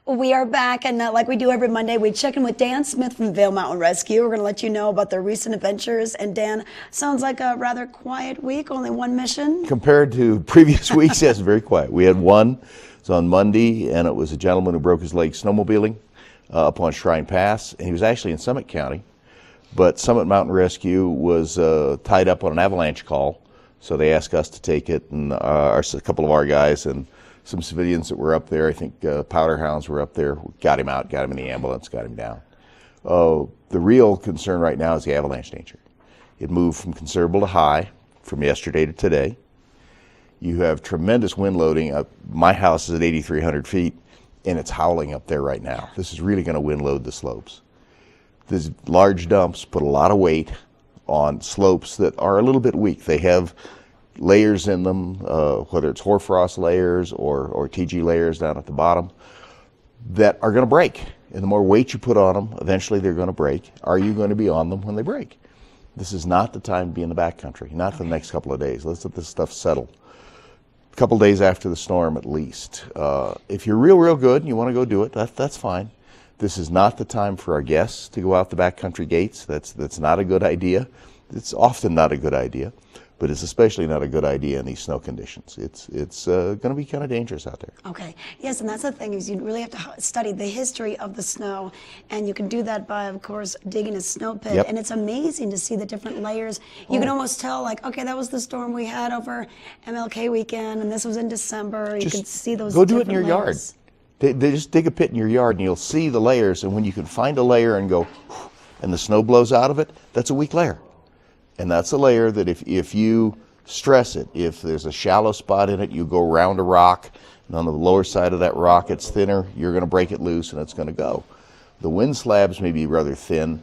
We are back, and like we do every Monday, we check in with Dan Smith from Vail Mountain Rescue. We're going to let you know about their recent adventures. And Dan, sounds like a rather quiet week, only one mission. Compared to previous weeks, yes, very quiet. We had one. It was on Monday, and it was a gentleman who broke his leg snowmobiling up on Shrine Pass. And he was actually in Summit County, but Summit Mountain Rescue was tied up on an avalanche call, so they asked us to take it, and a couple of our guys and some civilians that were up there. I think powder hounds were up there. Got him out, got him in the ambulance, got him down. The real concern right now is the avalanche danger. It moved from considerable to high from yesterday to today. You have tremendous wind loading. My house is at 8,300 feet, and it's howling up there right now. This is really going to wind load the slopes. These large dumps put a lot of weight on slopes that are a little bit weak. They have layers in them, whether it's hoarfrost layers or TG layers down at the bottom, that are going to break. And the more weight you put on them, eventually they're going to break. Are you going to be on them when they break? This is not the time to be in the backcountry, not for the next couple of days. Let's let this stuff settle. A couple days after the storm at least. If you're real good and you want to go do it, that's fine. This is not the time for our guests to go out the backcountry gates. That's not a good idea. It's often not a good idea. But it's especially not a good idea in these snow conditions. It's going to be kind of dangerous out there. Okay. Yes, and that's the thing, is you really have to study the history of the snow, and you can do that by, of course, digging a snow pit. Yep. And it's amazing to see the different layers. You can almost tell, like, okay, that was the storm we had over MLK weekend, and this was in December. You can see those. Go do it in your layers. yard. They just dig a pit in your yard, and you'll see the layers. And when you can find a layer and go, and the snow blows out of it, that's a weak layer. And that's a layer that if you stress it, if there's a shallow spot in it, you go around a rock, and on the lower side of that rock it's thinner, you're going to break it loose and it's going to go. The wind slabs may be rather thin,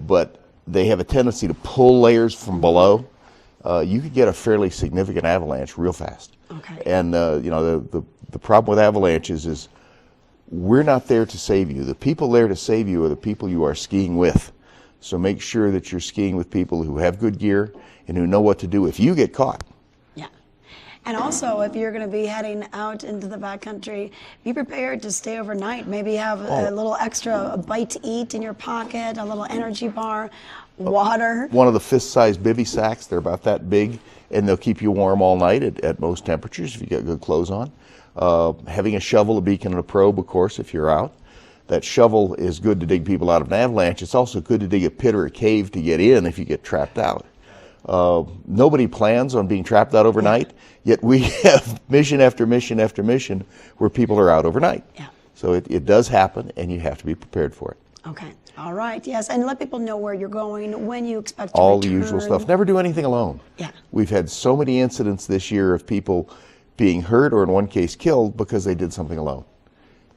but they have a tendency to pull layers from below. You could get a fairly significant avalanche real fast. Okay. And the problem with avalanches is we're not there to save you. The people there to save you are the people you are skiing with. So make sure that you're skiing with people who have good gear and who know what to do if you get caught. Yeah. And also, if you're going to be heading out into the backcountry, be prepared to stay overnight. Maybe have a little extra bite to eat in your pocket, a little energy bar, water. One of the fist-sized bivy sacks, they're about that big, and they'll keep you warm all night at most temperatures if you get good clothes on. Having a shovel, a beacon, and a probe, of course, if you're out. That shovel is good to dig people out of an avalanche. It's also good to dig a pit or a cave to get in if you get trapped out. Nobody plans on being trapped out overnight, yet we have mission after mission after mission where people are out overnight. Yeah. So it does happen, and you have to be prepared for it. Okay. All right. Yes. And let people know where you're going, when you expect to All return. the usual stuff. Never do anything alone. Yeah. We've had so many incidents this year of people being hurt or in one case killed because they did something alone.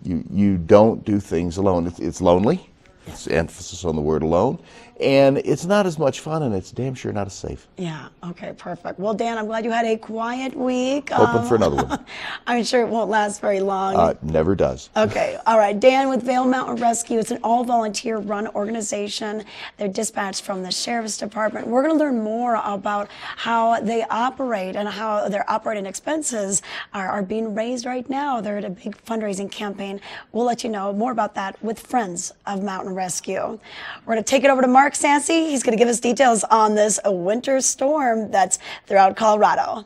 You don't do things alone. It's lonely. It's emphasis on the word alone. And it's not as much fun, and it's damn sure not as safe. Yeah, okay, perfect. Well, Dan, I'm glad you had a quiet week. Hoping for another one. I'm sure it won't last very long. Never does. Okay, all right. Dan with Vail Mountain Rescue. It's an all-volunteer run organization. They're dispatched from the Sheriff's Department. We're going to learn more about how they operate and how their operating expenses are being raised right now. They're at a big fundraising campaign. We'll let you know more about that with Friends of Mountain Rescue. We're going to take it over to Mark Sassy. He's going to give us details on this winter storm that's throughout Colorado.